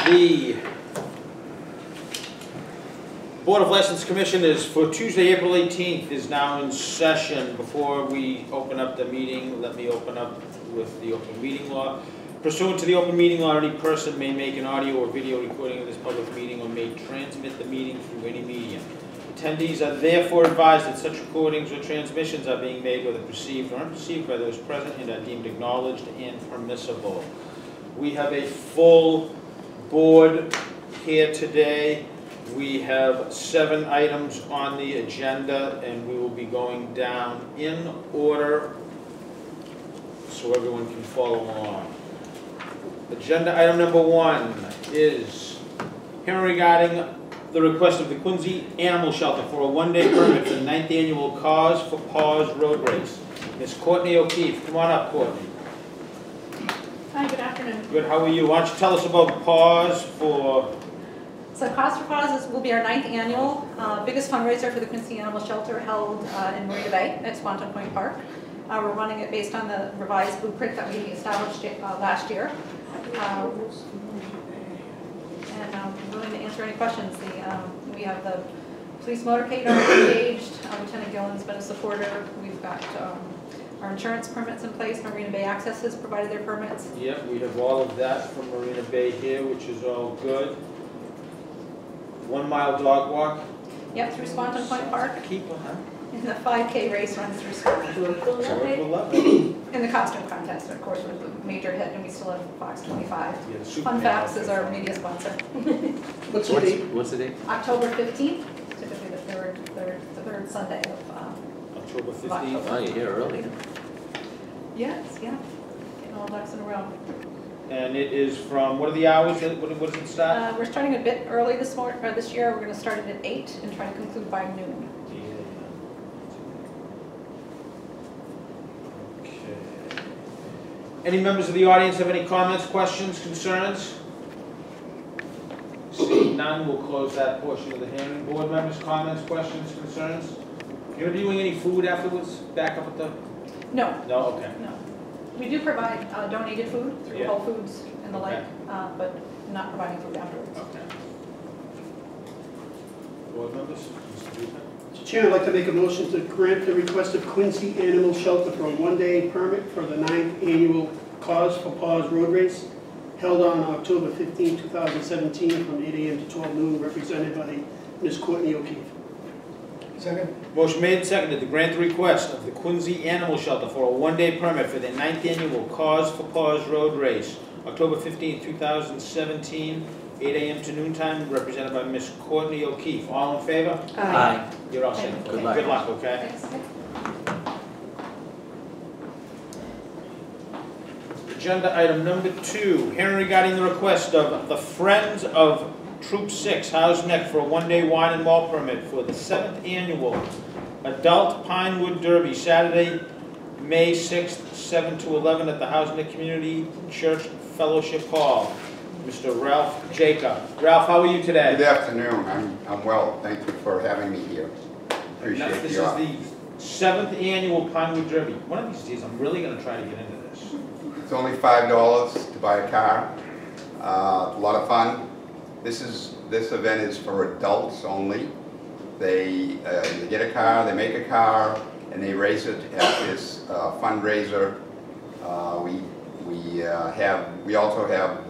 The Board of License Commission is for Tuesday, April 18th is now in session. Before we open up the meeting, let me open up with the open meeting law. Pursuant to the open meeting law, any person may make an audio or video recording of this public meeting or may transmit the meeting through any medium. Attendees are therefore advised that such recordings or transmissions are being made whether perceived or unperceived by those present and are deemed acknowledged and permissible. We have a full board here today. We have 7 items on the agenda and we will be going down in order so everyone can follow along. Agenda item number 1 is hearing regarding the request of the Quincy Animal Shelter for a 1-day permit for the 9th annual Cause for Paws road race. Ms. Courtney O'Keefe, come on up, Courtney. Hi, good afternoon. Good, how are you? Why don't you tell us about Paws for... So Cause for Paws will be our 9th annual, biggest fundraiser for the Quincy Animal Shelter held in Marina Bay at Squantum Point Park. We're running it based on the revised blueprint that we established last year. And I'm willing to answer any questions. We have the police motorcade engaged. Lieutenant Gillen's been a supporter. We've got our insurance permits in place. Marina Bay Access has provided their permits. Yep, we have all of that from Marina Bay here, which is all good. 1 mile dog walk. Yep, through Squantum Point Park. Keeper, huh? And the 5K race runs through Squantum. And the costume contest, of course, was a major hit, and we still have Fox 25. Yeah, Fun Facts is our media sponsor. What's the date? What's the date? October 15th, typically the third Sunday of October 15th. Oh, you're here early. Yes, yeah. Getting all ducks in a row. And it is from, what are the hours? What does it start? We're starting a bit early this year. We're going to start it at 8 and try to conclude by noon. Okay. Any members of the audience have any comments, questions, concerns? Seeing none, we'll close that portion of the hearing. Board members, comments, questions, concerns? You're doing any food afterwards? Back up at the... No. No? Okay. No. We do provide donated food through Whole Foods and the like, but not providing food afterwards. Okay. Board members? Mr. Duca? Mr. Chair, I'd like to make a motion to grant the request of Quincy Animal Shelter for a 1-day permit for the 9th annual Cause for Paws road race held on October 15, 2017 from 8 a.m. to 12 noon, represented by Ms. Courtney O'Keefe. Second. Motion made and seconded to grant the request of the Quincy Animal Shelter for a 1-day permit for the 9th annual Cause for Paws road race, October 15, 2017, 8 a.m. to noontime, represented by Ms. Courtney O'Keefe. All in favor? Aye. You're all set. Good luck. Good luck, okay? Thanks. Agenda item number 2, hearing regarding the request of the Friends of Troop 6, Hough Neck, for a 1-day wine and malt permit for the 7th annual Adult Pinewood Derby, Saturday, May 6th, 7 to 11 at the Hough Neck Community Church Fellowship Hall. Mr. Ralph Jacob. Ralph, how are you today? Good afternoon. I'm well. Thank you for having me here. Appreciate it. This is the 7th annual Pinewood Derby. One of these days, I'm really going to try to get into this. It's only $5 to buy a car. A lot of fun. This event is for adults only. They get a car, they make a car, and they race it at this fundraiser. We also have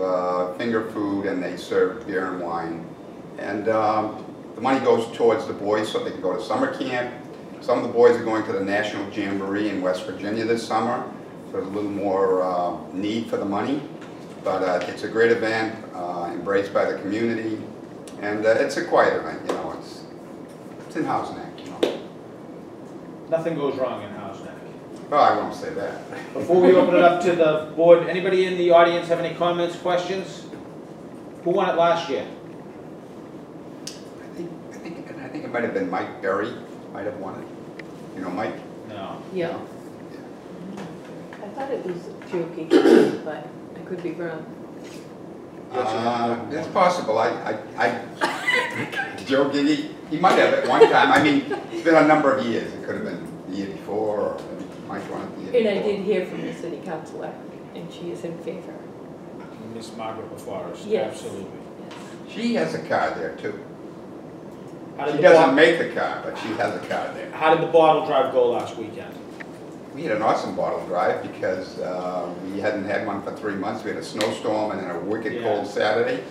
finger food, and they serve beer and wine. And the money goes towards the boys so they can go to summer camp. Some of the boys are going to the National Jamboree in West Virginia this summer, so there's a little more need for the money. But it's a great event, embraced by the community, and it's a quiet event. You know, it's in Hough Neck. You know, Nothing goes wrong in Hough Neck. oh, I won't say that. Before we open it up to the board, anybody in the audience have any comments, questions? Who won it last year? I think it might have been Mike Berry. Might have won it. You know, Mike. No. Yeah. I thought it was Cherokee, but I could be wrong. It's possible. Joe Giggy, he might have at one time. I mean, it's been a number of years. It could have been the year before, or might want it the year And I before. did hear from the city councilor, and she is in favor. Miss Margaret LaForest. Yes. Absolutely. She has a car there too. How did She the doesn't bo- make the car, but she has a car there. How did the bottle drive go last weekend? We had an awesome bottle drive because we hadn't had one for 3 months. We had a snowstorm and then a wicked Yeah. cold Saturday.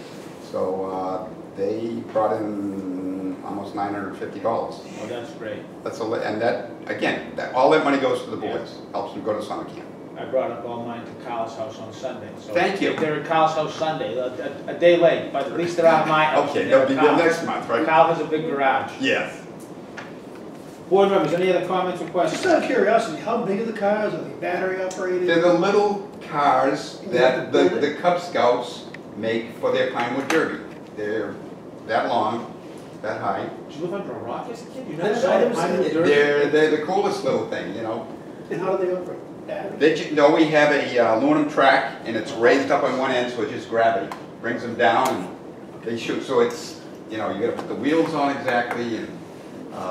So they brought in almost $950. Oh, that's great. That's and that, again, all that money goes to the boys, helps them go to summer camp. I brought up all mine to Kyle's house on Sunday. So Thank you. They're at Kyle's house Sunday, a day late, but at least they're out of my house. Okay, and they'll they're be at there Kyle's. next month, right? Kyle has a big garage. Yes. Board members, any other comments or Just questions? out of curiosity, how big are the cars? Are they battery operated? They're the little cars that the Cub Scouts make for their Pinewood Derby. They're that long, that high. Did you live under a rock as a kid? You I never saw never the seen Pinewood it. Derby? They're the coolest little thing, you know. And how do they operate? Battery? We have a aluminum track and it's raised up on one end, so it's just gravity. Brings them down and they shoot. So it's, you gotta put the wheels on exactly, and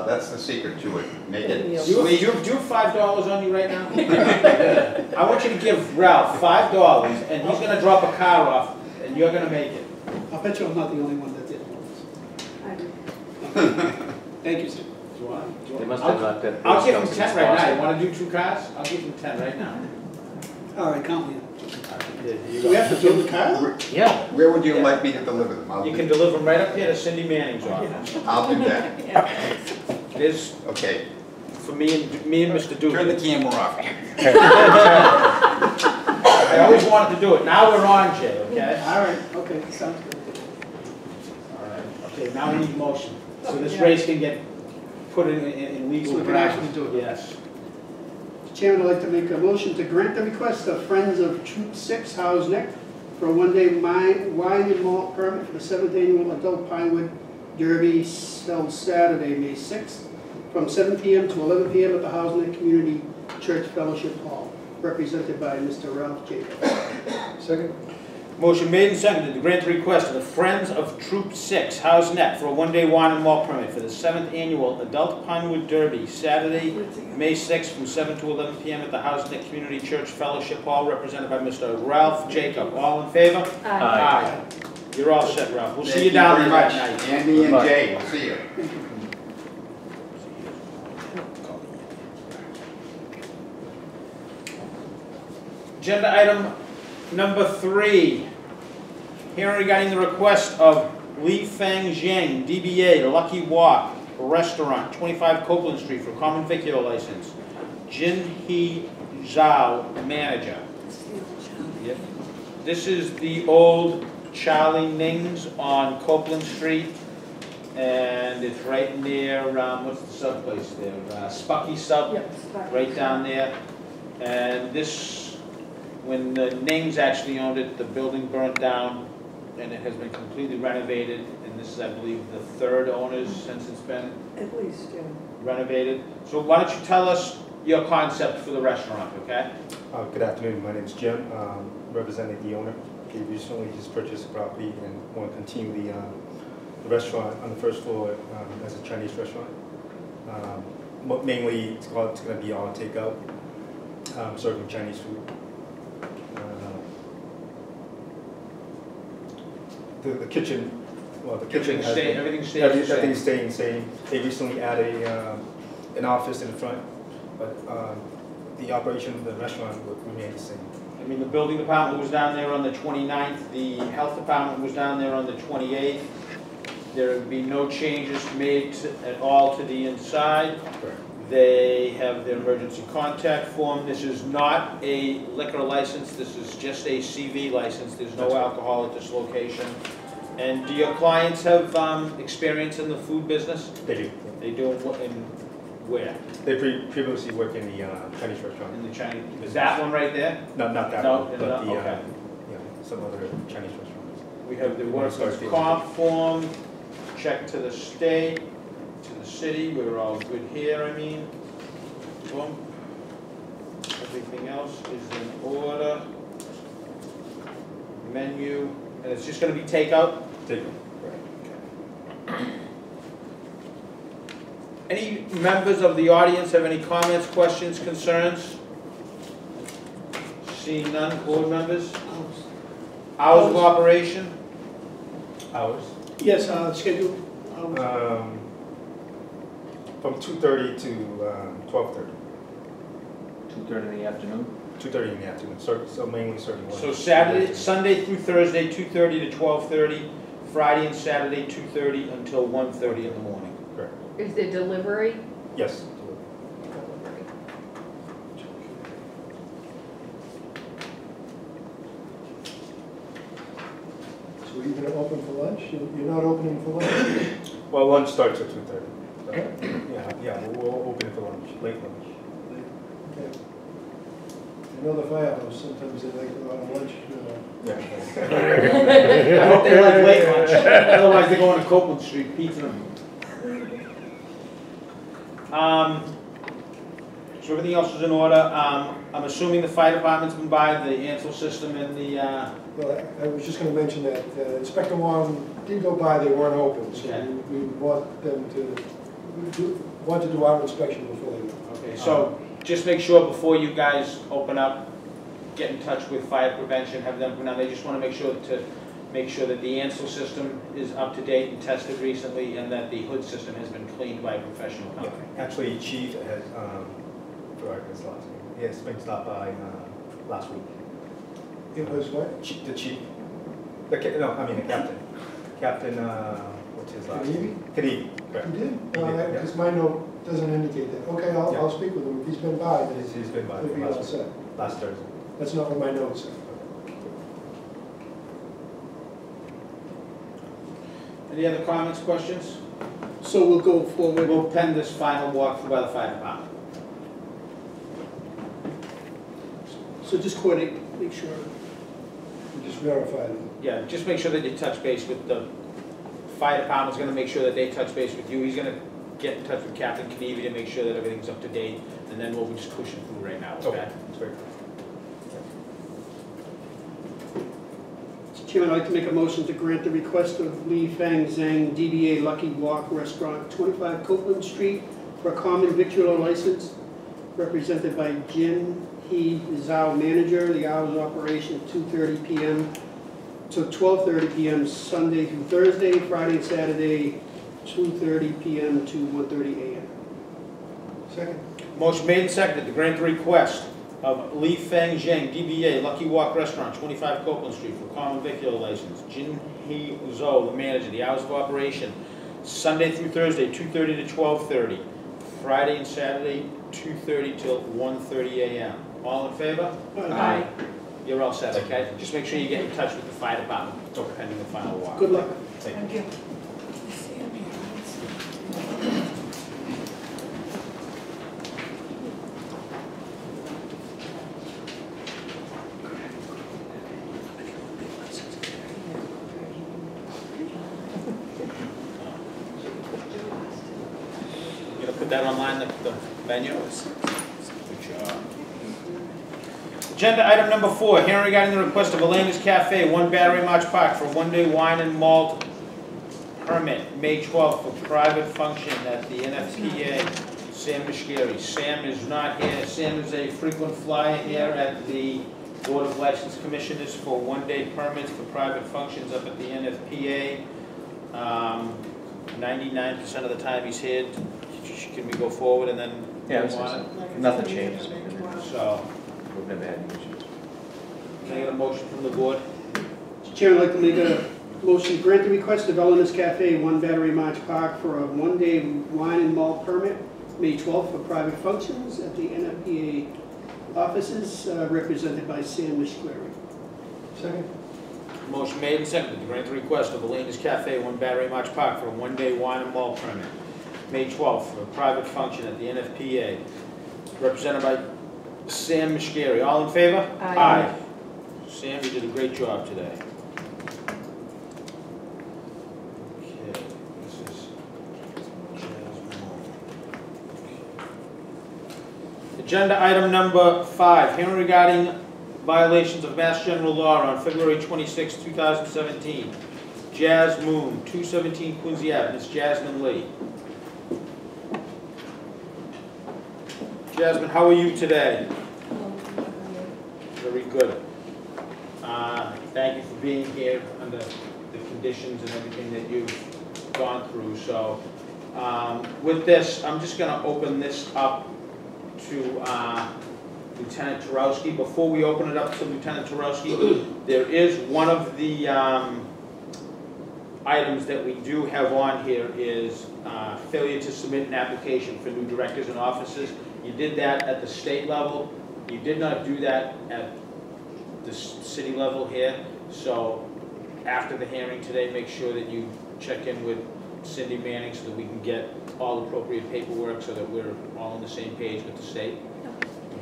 that's the secret to it. Make it Do you sweet. have $5 on you right now? I want you to give Ralph $5 and he's gonna drop a car off and you're gonna make it. I'll bet you I'm not the only one that did. I do. Thank you, sir. Do you want? They must have knocked that. I'll give him Boy 10 Scouts right now. You Boston. wanna do 2 cars? I'll give him 10 right now. All right, count me in. There you Do we go. have to build the car? Yeah. Where would you like me to deliver them? You can deliver them right up here to Cindy Manning's office. I'll do that. It is Okay. for me and Mr. Turn the Duca. camera off. I always wanted to do it. Now we're on, Jay, okay? All right, okay, sounds good. All right. Okay, now we need motion. So this race can get put in legal So we can grounds. actually do it. Yes. Chairman, I'd like to make a motion to grant the request of Friends of Troop 6 Howe's Neck for a one-day wine and malt permit for the 7th Annual Adult Pinewood Derby held Saturday, May 6th, from 7 p.m. to 11 p.m. at the Howe's Neck Community Church Fellowship Hall, represented by Mr. Ralph Jacobs. Second. Motion made and seconded to grant the request of the Friends of Troop 6, Howe's Neck, for a one-day wine and malt permit for the 7th Annual Adult Pinewood Derby, Saturday, May 6th, from 7 to 11 p.m. at the Howe's Neck Community Church Fellowship Hall, represented by Mr. Ralph Jacob. All in favor? Aye. You're all set, Ralph. We'll see Thank you down there very that much. night. Andy Good and luck. Jay, we'll see you. Agenda item number 3. Hearing regarding the request of Li Feng Zhang, DBA Lucky Walk Restaurant, 25 Copeland Street, for common vicular license. Jin He Zhao, manager. Yep. This is the old Charlie Ning's on Copeland Street, and it's right near, what's the sub place there? Spucky Sub, right down there. And this, when the Ning's actually owned it, the building burnt down, and it has been completely renovated, and this is, I believe, the 3rd owners since it's been At least, yeah. renovated. So why don't you tell us your concept for the restaurant, okay? Good afternoon, my name is Jim, representing the owner. He recently just purchased a property and want to continue the restaurant on the first floor as a Chinese restaurant. Mainly, it's going to be all takeout, serving Chinese food. The kitchen, well, the kitchen has been- Everything stays the same. everything's staying the same. They recently added an office in the front, but the operation of the restaurant would remain the same. I mean, the building department was down there on the 29th, the health department was down there on the 28th. There would be no changes made at all to the inside. Correct. They have their emergency contact form. This is not a liquor license, this is just a CV license. There's no That's right. alcohol at this location. And do your clients have experience in the food business? They do. They do in where? They previously worked in the Chinese restaurant. In the Chinese, is that one right there? Not that No, one, no, but the, okay. some other Chinese restaurants. We have the workers' comp form, check to the state, to the city, we're all good here, I mean. Boom. Everything else is in order. Menu, and it's just gonna be takeout? Take them. Any members of the audience have any comments, questions, concerns? Seeing none, board members? Hours of operation? Hours? Yes, schedule. From 2:30 to 12:30. 2:30 in the afternoon? 2:30 in the afternoon, so mainly serving lunch. So Sunday through Thursday, 2:30 to 12:30, Friday and Saturday, 2:30 until 1:30 in the morning. Correct. Is there delivery? Yes. Delivery. So you're gonna open for lunch? You're not opening for lunch? Well, lunch starts at 2:30. Yeah, we'll open for lunch, late lunch. Okay. I know the firehouse, sometimes they like a lot of lunch. Yeah. I hope they like late lunch, otherwise they're going to Copeland Street, pizza. So everything else is in order. I'm assuming the fire department's been by, the Ansel system and the, Well, I was just gonna mention that Inspector Warren did go by, they weren't open, so Okay. we want them to do our inspection before they go. okay, so just make sure before you guys open up, get in touch with fire prevention, have them come down. They just want to make sure that the Ansel system is up to date and tested recently, and that the hood system has been cleaned by a professional Yeah, company. actually, Chief has, forgot his last name. He has been stopped by last week. It was what? The chief, the captain, what's his last name? Keenan, correct. He did? Yeah. Because my note doesn't indicate that. Okay, I'll Yeah. speak with him. If he's been by, then He's been by it'll be all last set. Thursday. That's not what my note said. Any other comments, questions? So we'll go forward. We'll pen this final walkthrough by the fire department. So just coordinate, make sure. We just verified it. Yeah, just make sure that you touch base with the fire department's gonna make sure that they touch base with you. He's gonna get in touch with Captain Knievi to make sure that everything's up to date, and then we'll just push it through right now, okay? That's great. Mr. Chairman, I'd like to make a motion to grant the request of Li Fang Zhang, DBA Lucky Walk Restaurant, 25 Copeland Street, for a common victualler license, represented by Jin He Zhao, manager. The hours of operation 2:30 p.m. to 12:30 p.m. Sunday through Thursday, Friday and Saturday, 2:30 p.m. to 1:30 a.m. Second? Motion made and seconded to grant the request of Li Feng Zheng, DBA Lucky Walk Restaurant, 25 Copeland Street, for common vicular license. Jin He Zhou, the manager. The hours of operation Sunday through Thursday, 2:30 to 12:30. Friday and Saturday, 2:30 till 1:30 a.m. All in favor? Aye. You're all set, okay? Just make sure you get in touch with the fire department pending the final walk. Good luck. Thank you. You gonna put that online, the menu? Good job. Agenda item number 4, hearing regarding the request of Elena's Cafe, 1 Battery March Park, for a one-day wine and malt permit, May 12th, for private function at the NFPA. Sam Mishkeri. Sam is not here. Sam is a frequent flyer here at the Board of License Commissioners for one-day permits for private functions up at the NFPA. 99% of the time he's here. Can we go forward and then Yeah, move on? nothing changes. So, We've never had any issues. can I get a motion from the board? Mr. Chairman, I'd like to make a motion to grant the request of Elena's Cafe, 1 Battery March Park, for a one-day wine and malt permit, May 12th, for private functions at the NFPA offices, represented by Sam Mishkeri. Second? Motion made and seconded to grant the request of Elena's Cafe, 1 Battery March Park, for a one-day wine and malt permit, May 12th, for a private function at the NFPA, represented by Sam Mishkeri. All in favor? Aye. Sam, you did a great job today. Okay, this is agenda item number 5, hearing regarding violations of Mass General Law on February 26, 2017. Jazz Moon, 217 Quincy Ave. Ms. Jasmine Lee. Jasmine, how are you today? Very good. Thank you for being here under the conditions and everything that you've gone through. So with this, I'm just going to open this up to Lieutenant Turowski. Before we open it up to Lieutenant Turowski, there is one of the items that we do have on here is failure to submit an application for new directors and officers. You did that at the state level. You did not do that at the city level here. So after the hearing today, make sure that you check in with Cindy Manning so that we can get all appropriate paperwork so that we're all on the same page with the state.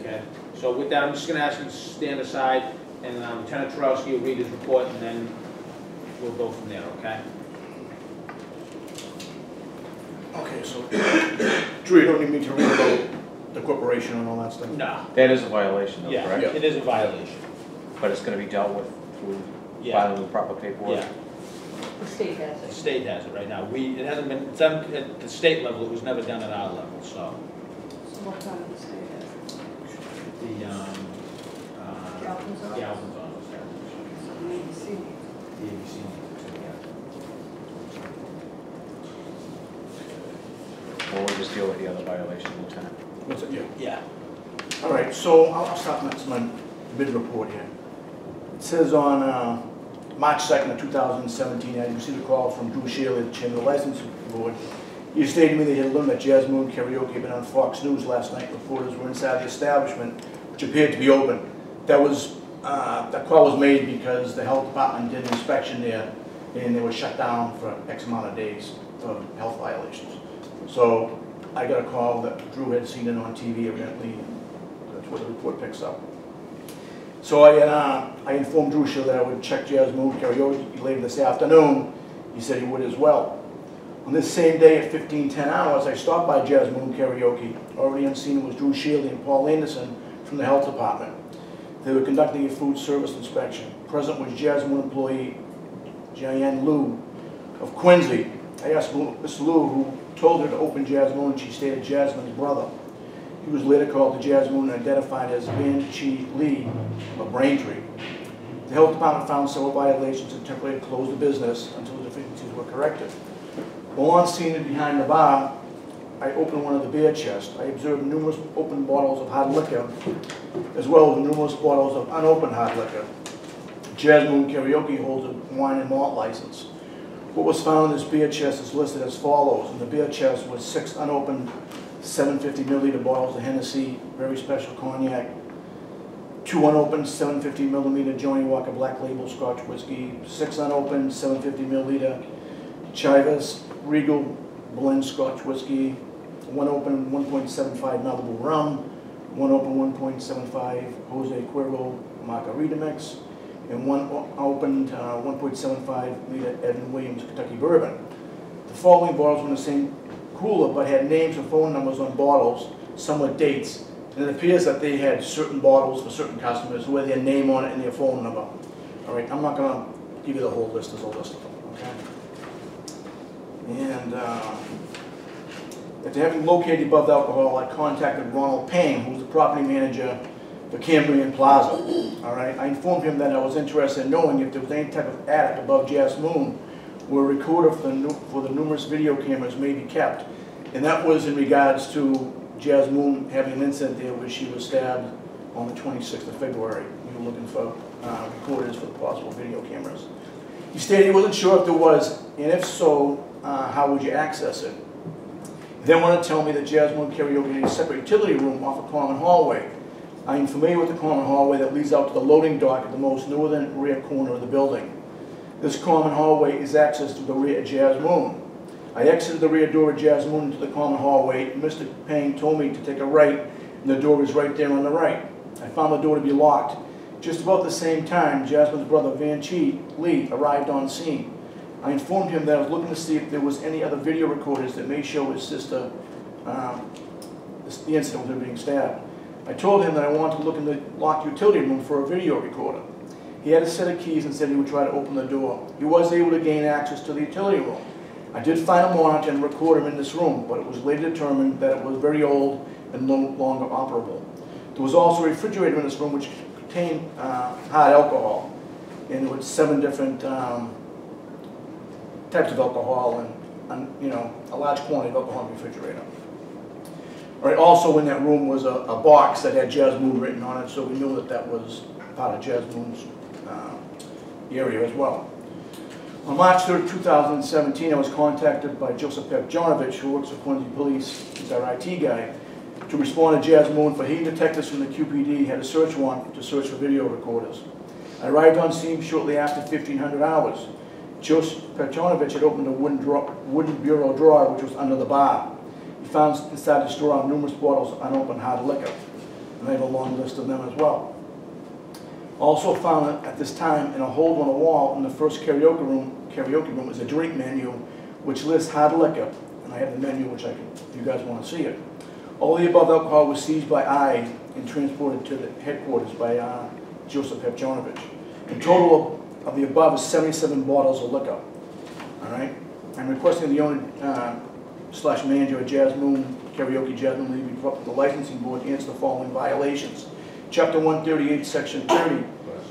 Okay. So with that, I'm just going to ask you to stand aside, and Lieutenant Turowski will read his report, and then we'll go from there, okay? Okay, so, Drew, you don't need me to read about the corporation and all that stuff? No. That is a violation, though, Yeah, correct? it is a violation. But it's going to be dealt with through Yeah. filing the proper paperwork? Yeah. The state has The it. state has it right now. It hasn't been done at the state level. It was never done at our level, so. So what kind of the state has it? The, Galvin's office? Galvin's office, yeah. So the ABC. The ABC, yeah. Or we'll just deal with the other violation, Lieutenant? What's it, yeah. Yeah. All right, so I'll start my bid report here. It says on March 2nd of 2017, I received a call from Drew Scheele, the chairman of the licensing board. He stated to me they had learned that Jazz Moon Karaoke had been on Fox News last night. Reporters were inside the establishment, which appeared to be open. That call was made because the health department did an inspection there, and they were shut down for X amount of days for health violations. So I got a call that Drew had seen it on TV, evidently. That's what the report picks up. So I informed Drew Scheele that I would check Jazz Moon Karaoke later this afternoon. He said he would as well. On this same day at 15:10 hours, I stopped by Jazz Moon Karaoke. Already on scene was Drew Scheele and Paul Anderson from the health department. They were conducting a food service inspection. Present was Jazz Moon employee Diane Liu of Quincy. I asked Miss Liu, who told her to open Jazz Moon, and she stated Jasmine's brother. He was later called to Jazz Moon and identified as Van Chi Lee of Braintree. The health department found several violations and temporarily closed the business until the deficiencies were corrected. While on scene and behind the bar, I opened one of the beer chests. I observed numerous open bottles of hard liquor, as well as numerous bottles of unopened hard liquor. Jazz Moon Karaoke holds a wine and malt license. What was found in this beer chest is listed as follows. In the beer chest was 6 unopened 750 milliliter bottles of Hennessy, very special cognac, 2 unopened 750 milliliter Johnny Walker Black Label Scotch whiskey, 6 unopened 750 milliliter Chivas Regal Blend Scotch whiskey, 1 open 1.75 Malibu rum, 1 open 1.75 Jose Cuervo Margarita mix, and 1 opened 1.75 liter Evan Williams Kentucky bourbon. The following bottles were in the same cooler but had names and phone numbers on bottles, some with dates, and it appears that they had certain bottles for certain customers who had their name on it and their phone number. All right, I'm not going to give you the whole list, there's a list of them, okay? And after having located above alcohol, I contacted Ronald Payne, who's the property manager for Cambrian Plaza. All right, I informed him that I was interested in knowing if there was any type of attic above Jazz Moon where a recorder for the numerous video cameras may be kept. And that was in regards to Jazz Moon having an incident there where she was stabbed on the 26th of February. We were looking for recorders for the possible video cameras. He stated he wasn't sure if there was, and if so, how would you access it? He then wanted to tell me that Jazz Moon Karaoke had a separate utility room off a common hallway. I am familiar with the common hallway that leads out to the loading dock at the most northern rear corner of the building. This common hallway is accessed through the rear of Jazz Moon. I exited the rear door of Jazz Moon into the common hallway. Mr. Payne told me to take a right, and the door is right there on the right. I found the door to be locked. Just about the same time, Jasmine's brother, Van Chi Lee, arrived on scene. I informed him that I was looking to see if there was any other video recorders that may show his sister the incident with her being stabbed. I told him that I wanted to look in the locked utility room for a video recorder. He had a set of keys and said he would try to open the door. He was able to gain access to the utility room. I did find a monitor and recorder in this room, but it was later determined that it was very old and no longer operable. There was also a refrigerator in this room which contained hard alcohol. and there were 7 different types of alcohol and, you know, a large quantity of alcohol in the refrigerator. All right, also in that room was a box that had Jazz Moon written on it, so we knew that that was part of Jazz Moon's area as well. On March 3rd, 2017, I was contacted by Joseph Pepjonovich, who works for Quincy Police, he's our IT guy, to respond to Jazz Moon for he detectives from the QPD had a search warrant to search for video recorders. I arrived on scene shortly after 1500 hours. Joseph Pepjonovich had opened a wooden bureau drawer which was under the bar. He found inside this drawer numerous bottles of unopened hard liquor, and I have a long list of them as well. Also found at this time in a hole on a wall in the first karaoke room is a drink menu which lists hard liquor, and I have the menu which I can, if you guys want to see it. All the above alcohol was seized by I and transported to the headquarters by Joseph Pepjonovich. In total of the above is 77 bottles of liquor. All right, I'm requesting the owner slash manager of Jazz Moon Karaoke Jazz Moon be brought to the licensing board to answer the following violations. Chapter 138, Section 30,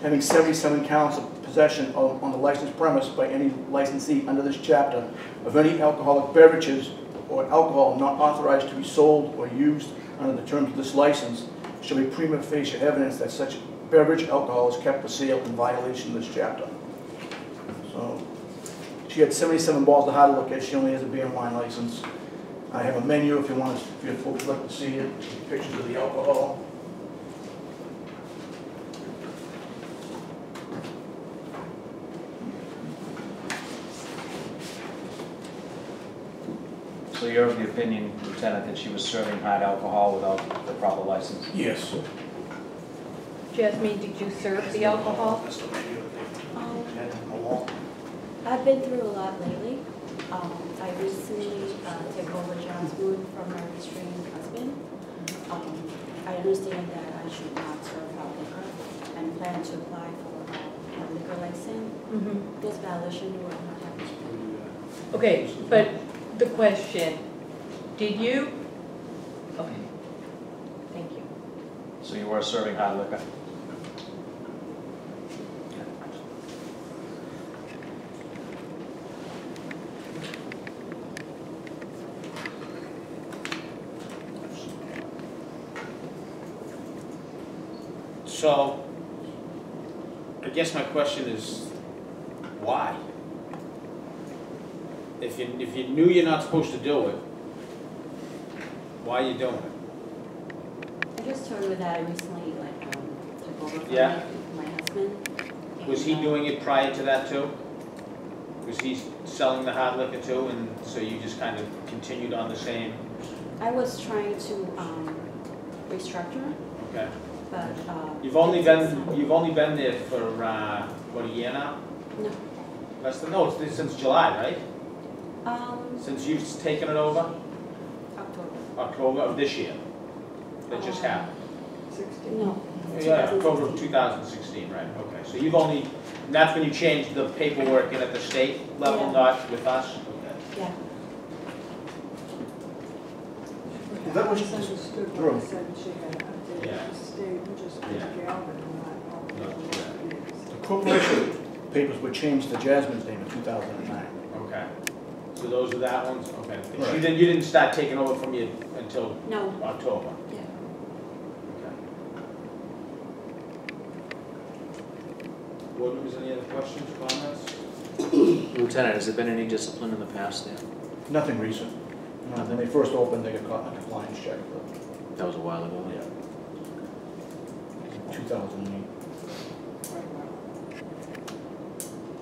having 77 counts of possession on the licensed premise by any licensee under this chapter of any alcoholic beverages or alcohol not authorized to be sold or used under the terms of this license shall be prima facie evidence that such beverage alcohol is kept for sale in violation of this chapter. So she had 77 bottles of hard liquor. She only has a beer and wine license. I have a menu if you want to, if you folks would like to see it, pictures of the alcohol. So you're of the opinion, Lieutenant, that she was serving hard alcohol without the proper license? Yes. Jasmine, did you serve the alcohol? That's the menu that they had on the wall. I've been through a lot lately. I recently took over Jazz Moon from my restraining husband. I understand that I should not serve hard liquor and plan to apply for a liquor license. This violation will not happen. Okay, but the question, did you? Okay, thank you. So you were serving hard liquor? So, I guess my question is, why? If you knew you're not supposed to do it, why are you doing it? I just told you that I recently took over from Yeah. my husband. Was he doing it prior to that too? Was he selling the hard liquor too, and so you just kind of continued on the same? I was trying to restructure, Okay. but You've only been there for what, a year now? no. Less than, no, it's since July, right? Since you've taken it over? October. October of this year. That just happened. No. Yeah, October of 2016, right? Okay. So you've only, and that's when you changed the paperwork in at the state level, Yeah. not with us? Okay. Yeah. Is that what she Drew? Yeah. The corporation papers were changed to Jasmine's name in 2009. Okay. So those are that ones? Okay. Right. You didn't start taking over from you until No. October? Yeah. Okay. Board members, any other questions, comments? Lieutenant, has there been any discipline in the past there? Nothing recent. No, when they first opened, they got caught in a compliance check. That was a while ago. Yeah. 2008.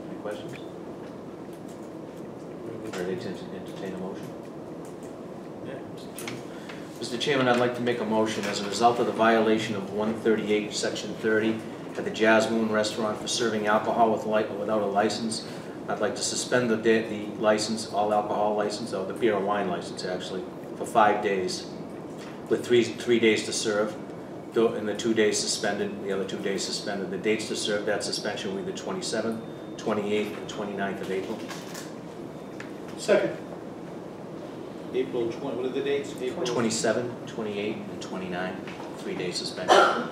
Any questions? Ready to entertain a motion? Yeah. Mr. Chairman, I'd like to make a motion as a result of the violation of 138, Section 30 at the Jazz Moon Restaurant for serving alcohol without a license. I'd like to suspend the license, all alcohol license, or the beer and wine license actually, for 5 days, with three days to serve, and the 2 days suspended, the other 2 days suspended. The dates to serve that suspension will be the 27th, 28th, and 29th of April. Second. April 20, what are the dates? April 27, 28, and 29, 3 days suspension.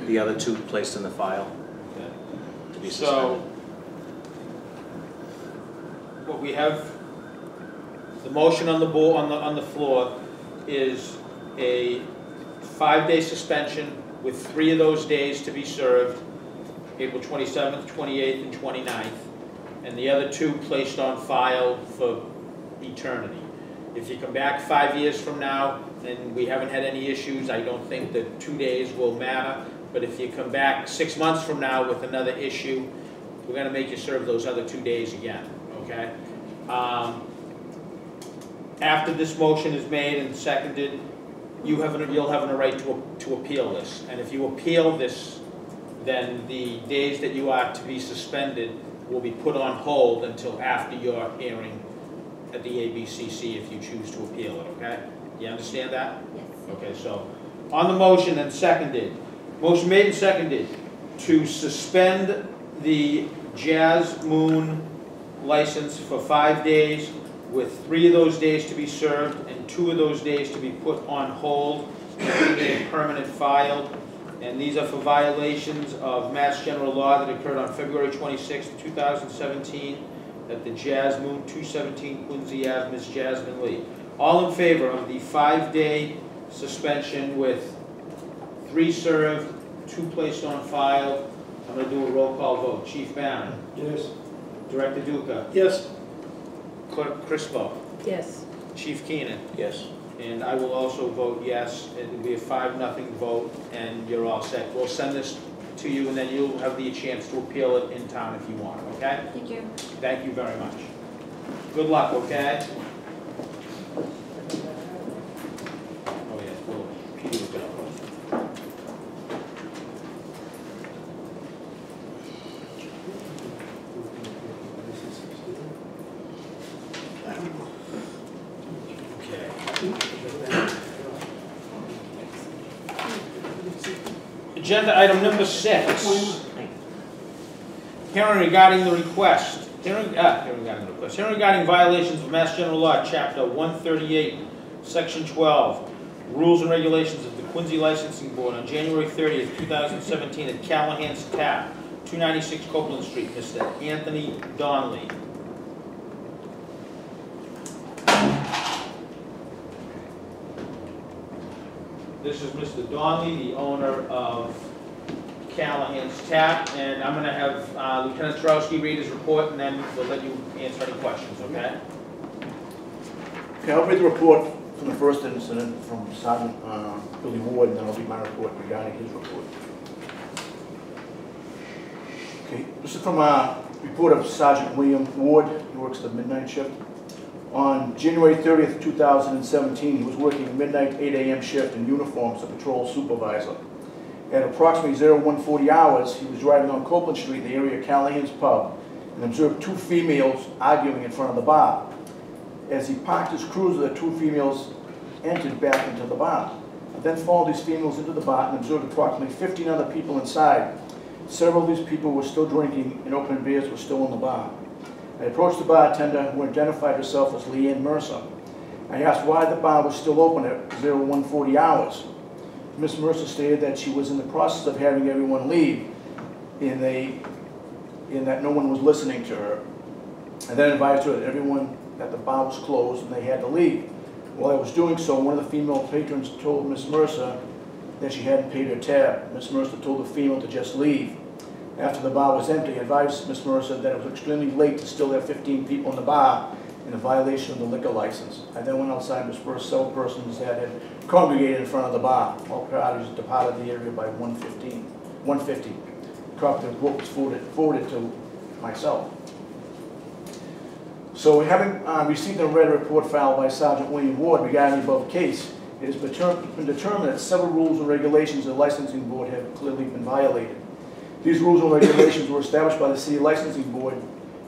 The other two placed in the file. Okay. be So, suspended. what we have, the motion on the board, on the floor is a 5-day suspension with 3 of those days to be served, April 27th, 28th, and 29th, and the other 2 placed on file for eternity. If you come back 5 years from now and we haven't had any issues, I don't think that 2 days will matter. But if you come back 6 months from now with another issue, we're gonna make you serve those other 2 days again, okay? After this motion is made and seconded, you'll have a right to appeal this. And if you appeal this, then the days that you are to be suspended will be put on hold until after your hearing at the ABCC if you choose to appeal it, okay? You understand that? Yes. Okay, so on the motion and seconded, motion made and seconded to suspend the Jazz Moon license for 5 days with 3 of those days to be served and 2 of those days to be put on hold and a permanent file. And these are for violations of Mass General Law that occurred on February 26, 2017 at the Jazz Moon, 217 Quincy Ave, Miss Jasmine Lee. All in favor of the 5-day suspension with 3 served, 2 placed on file? I'm going to do a roll call vote. Chief Barron. Yes. Director Duca. Yes. Clerk Crispo. Yes. Chief Keenan. Yes. And I will also vote yes. It will be a 5-0 vote, and you're all set. We'll send this to you, and then you'll have the chance to appeal it in town if you want, okay? Thank you. Thank you very much. Good luck, okay? Oh, yeah, well, Peter was gonna vote. Agenda item number 6. Hearing regarding the request. Hearing regarding violations of Mass General Law, Chapter 138, Section 12, Rules and Regulations of the Quincy Licensing Board on January 30th, 2017 at Callahan's Tap, 296 Copeland Street, Mr. Anthony Donnelly. This is Mr. Donnelly, the owner of Callahan's Tap, and I'm going to have Lieutenant Turowski read his report, and then we'll let you answer any questions, okay? Okay, I'll read the report from the first incident from Sergeant Billy Ward, and then I'll read my report regarding his report. Okay, this is from a report of Sergeant William Ward. He works the midnight shift. On January 30th, 2017, he was working a midnight 8 a.m. shift in uniform as a patrol supervisor. At approximately 0140 hours, he was driving on Copeland Street in the area of Callahan's Pub and observed 2 females arguing in front of the bar. As he parked his cruiser, the 2 females entered back into the bar. He then followed these females into the bar and observed approximately 15 other people inside. Several of these people were still drinking and open beers were still in the bar. I approached the bartender, who identified herself as Leanne Mercer. I asked why the bar was still open at 0140 hours. Ms. Mercer stated that she was in the process of having everyone leave, in that no one was listening to her. I then advised her that everyone at the bar was closed and they had to leave. While I was doing so, one of the female patrons told Ms. Mercer that she hadn't paid her tab. Ms. Mercer told the female to just leave. After the bar was empty, I advised Ms. Mercer that it was extremely late to still have 15 people in the bar in a violation of the liquor license. I then went outside and dispersed several persons that had congregated in front of the bar. All parties departed the area by 1:50. A copy of the report was forwarded to myself. So having received and read a report filed by Sergeant William Ward regarding the above case, it has been determined that several rules and regulations of the licensing board have clearly been violated. These rules and regulations were established by the City Licensing Board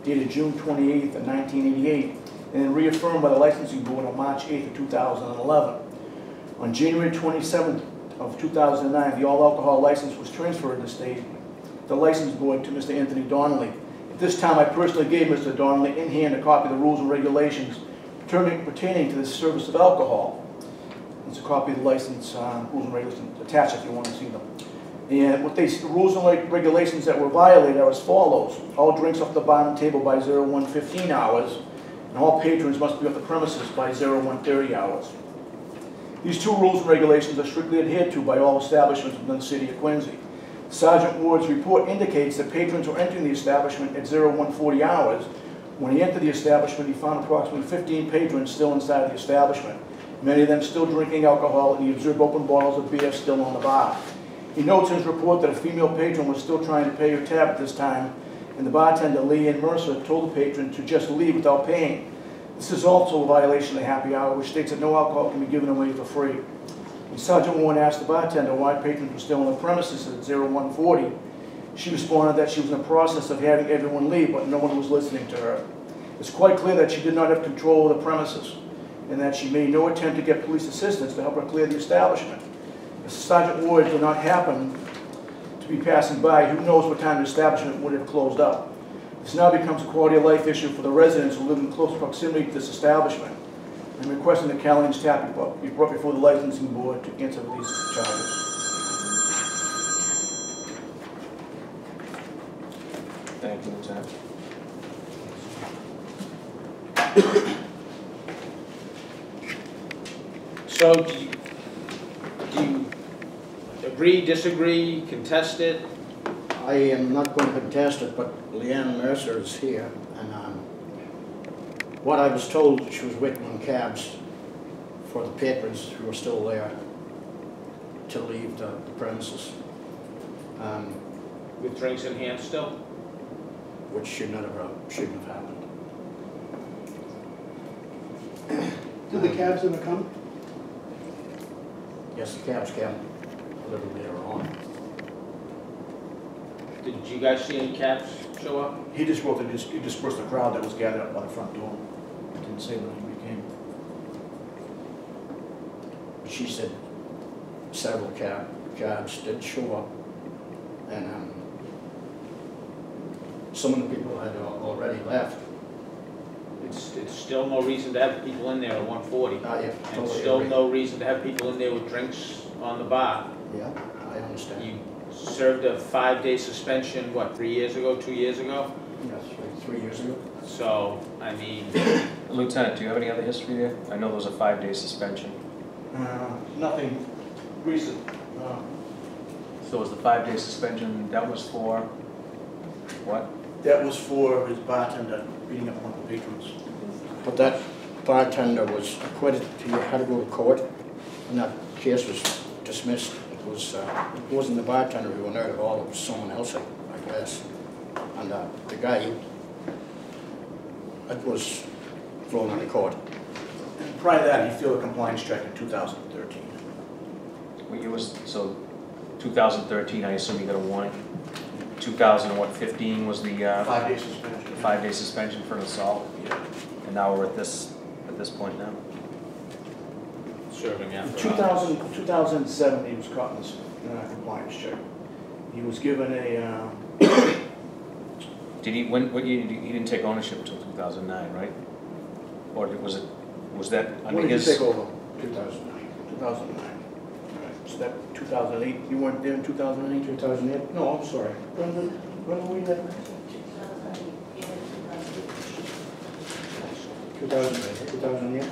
dated June 28th of 1988 and then reaffirmed by the Licensing Board on March 8th of 2011. On January 27th of 2009, the all-alcohol license was transferred to the License Board to Mr. Anthony Donnelly. At this time, I personally gave Mr. Donnelly in hand a copy of the rules and regulations pertaining to the service of alcohol. There's a copy of the license rules and regulations attached if you want to see them. And what the rules and regulations that were violated are as follows. All drinks off the bar and table by 01:15 hours, and all patrons must be off the premises by 01:30 hours. These two rules and regulations are strictly adhered to by all establishments within the city of Quincy. Sergeant Ward's report indicates that patrons were entering the establishment at 01:40 hours. When he entered the establishment, he found approximately 15 patrons still inside the establishment, many of them still drinking alcohol, and he observed open bottles of beer still on the bar. He notes in his report that a female patron was still trying to pay her tab at this time, and the bartender, Leanne Mercer, told the patron to just leave without paying. This is also a violation of the happy hour, which states that no alcohol can be given away for free. When Sergeant Warren asked the bartender why patrons were still on the premises at 01:40, she responded that she was in the process of having everyone leave, but no one was listening to her. It's quite clear that she did not have control of the premises, and that she made no attempt to get police assistance to help her clear the establishment. If Sergeant Ward did not happen to be passing by, who knows what time the establishment would have closed up. This now becomes a quality of life issue for the residents who live in close proximity to this establishment. I'm requesting that Caroline Tap be brought before the licensing board to answer these charges. Thank you, Lieutenant. So do you agree, disagree, contest it? I am not going to contest it, but Leanne Mercer is here, and what I was told, she was waiting on cabs for the patrons who were still there to leave the premises. With drinks in hand still? Which shouldn't have happened. Did the cabs ever come? Yes, the cabs came a little later on. Did you guys see any cabs show up? He dispersed the crowd that was gathered up by the front door. Didn't say when he came. She said several cabs did show up, and some of the people had already left. It's still no reason to have people in there at 1:40. Yeah, And totally still agree. no reason to have people in there with drinks on the bar. Yeah, I understand. You served a 5-day suspension, what, 3 years ago, 2 years ago? Yes, like 3 years ago. So, I mean, Lieutenant, do you have any other history there? I know there was a 5-day suspension. Nothing recent. So was the 5-day suspension, that was for what? That was for his bartender beating up one of the patrons. But that bartender was acquitted. He had to go to court, and that case was dismissed. It wasn't the bartender who went out at all. It was someone else, I guess. And the guy that was thrown into court. And prior to that, he failed a compliance check in 2013. What year was, so 2013, I assume you got a warning? 2015 was the 5-day suspension. 5-day suspension for an assault? Yeah. And now we're at this point now? serving In after 2007, he was caught in a compliance check. He was given a... Did he, he didn't take ownership until 2009, right? Or was that under When did his? you take over? 2009. 2009. All right. So that 2008, you weren't there in 2008? 2008? No, I'm sorry. When were we there? 2008.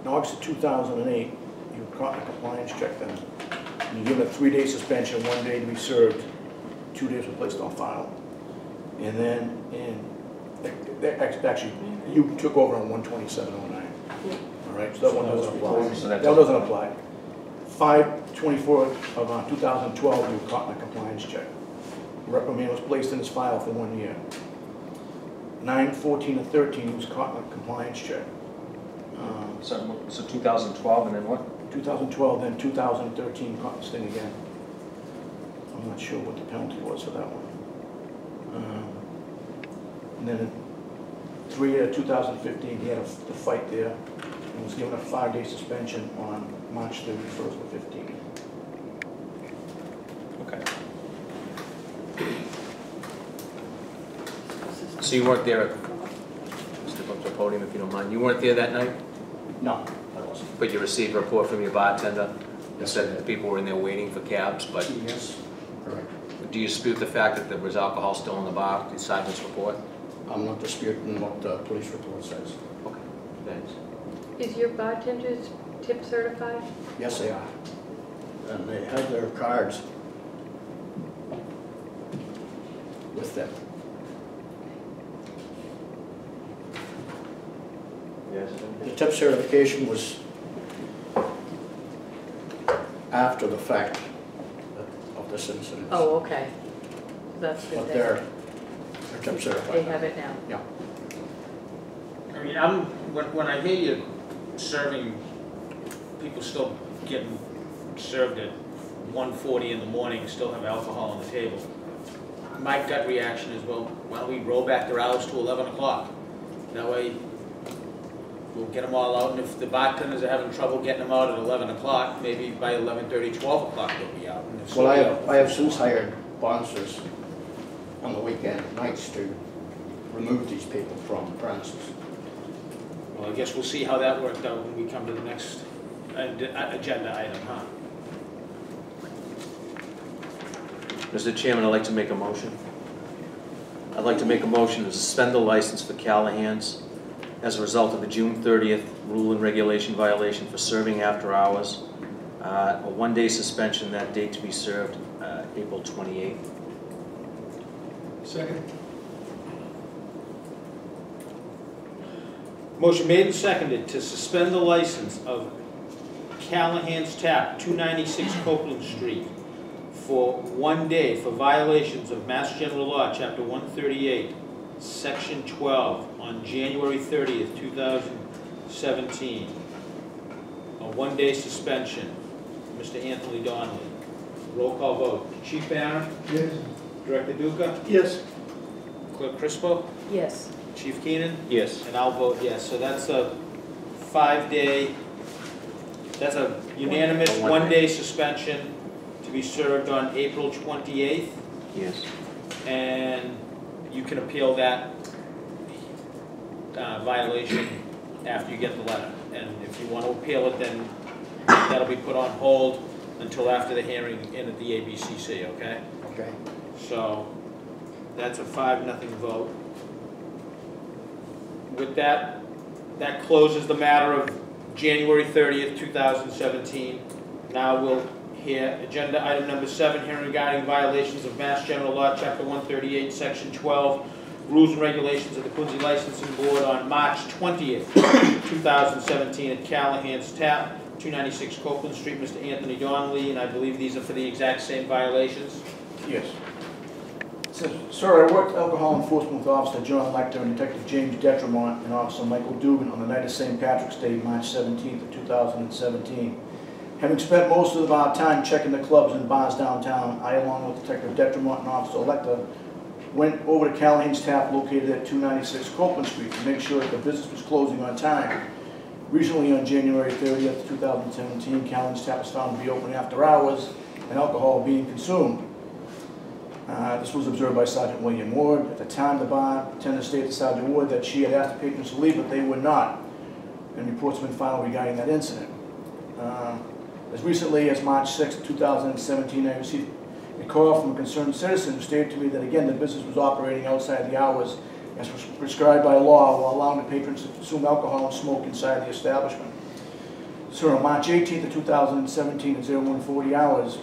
In August of 2008, you were caught in a compliance check then. And you given a 3-day suspension, 1 day to be served, 2 days were placed on file. And then, actually, you took over on 1/27/09. All right, so that one doesn't apply. So That that doesn't apply. 5/24 of 2012, you were caught in a compliance check. Reprimand was placed in his file for 1 year. 9/14 of 13, he was caught in a compliance check. So 2012 and then what? 2012, then 2013, caught this thing again. I'm not sure what the penalty was for that one. And then in 2015, he had the fight there and was given a 5-day suspension on March 31st of 15. Okay. So you weren't there, step up to the podium if you don't mind. You weren't there that night, No, I wasn't. but you received a report from your bartender and said that the people were in there waiting for cabs, but Yes, correct. do you dispute the fact that there was alcohol still in the bar, the sergeant's report? I'm not disputing what the police report says. Okay, thanks. Is your bartenders tip certified? Yes, they are. And they have their cards with them. Yes. The tip certification was after the fact of this incident. Oh, okay. That's good. But They they're tip certified. have it now. Yeah. I mean, when I hear you serving, people still getting served at 1:40 in the morning, still have alcohol on the table, my gut reaction is, well, why don't we roll back their hours to 11 o'clock? That way, we'll get them all out, and if the bartenders are having trouble getting them out at 11 o'clock, maybe by 11:30, 12 o'clock they'll be out. And if Well, so, I have since hired bouncers on the weekend nights to remove these people from premises. Well, I guess we'll see how that worked out when we come to the next agenda item, huh? Mr. Chairman, I'd like to make a motion. I'd like to make a motion to suspend the license for Callahan's as a result of the June 30th rule and regulation violation for serving after hours. A one-day suspension, that date to be served April 28th. Second? Motion made and seconded to suspend the license of Callahan's Tap, 296 Copeland Street, for 1 day for violations of Mass General Law, Chapter 138, Section 12, on January 30th, 2017. A one-day suspension. Mr. Anthony Donnelly. Roll call vote. Chief Barron? Yes. Director Duca? Yes. Clerk Crispo? Yes. Chief Keenan? Yes. And I'll vote yes. So that's a 5-day, that's a unanimous A one-day. one-day suspension to be served on April 28th. Yes. And you can appeal that violation after you get the letter. And if you want to appeal it, then that'll be put on hold until after the hearing in at the ABCC, okay? Okay. So that's a 5-0 vote. With that, that closes the matter of January 30th, 2017. Now we'll hear agenda item number 7, hearing regarding violations of Mass General Law, Chapter 138, Section 12, Rules and Regulations of the Quincy Licensing Board on March 20th, 2017 at Callahan's Tap, 296 Copeland Street. Mr. Anthony Donnelly, and I believe these are for the exact same violations. Yes. Sir, I worked alcohol enforcement with Officer John Lecter and Detective James Detremont and Officer Michael Dugan on the night of St. Patrick's Day, March 17th of 2017. Having spent most of our time checking the clubs and bars downtown, I, along with Detective Detremont and Officer Lecter, went over to Callahan's Tap located at 296 Copeland Street to make sure that the business was closing on time. Recently, on January 30th, 2017, Callahan's Tap was found to be open after hours and alcohol being consumed. This was observed by Sergeant William Ward. At the time, the bartender stated to Sergeant Ward that she had asked the patrons to leave, but they would not. And reports have been filed regarding that incident. As recently as March 6, 2017, I received a call from a concerned citizen who stated to me that, again, the business was operating outside the hours as prescribed by law while allowing the patrons to consume alcohol and smoke inside the establishment. So on March 18th of 2017 at 0140 hours,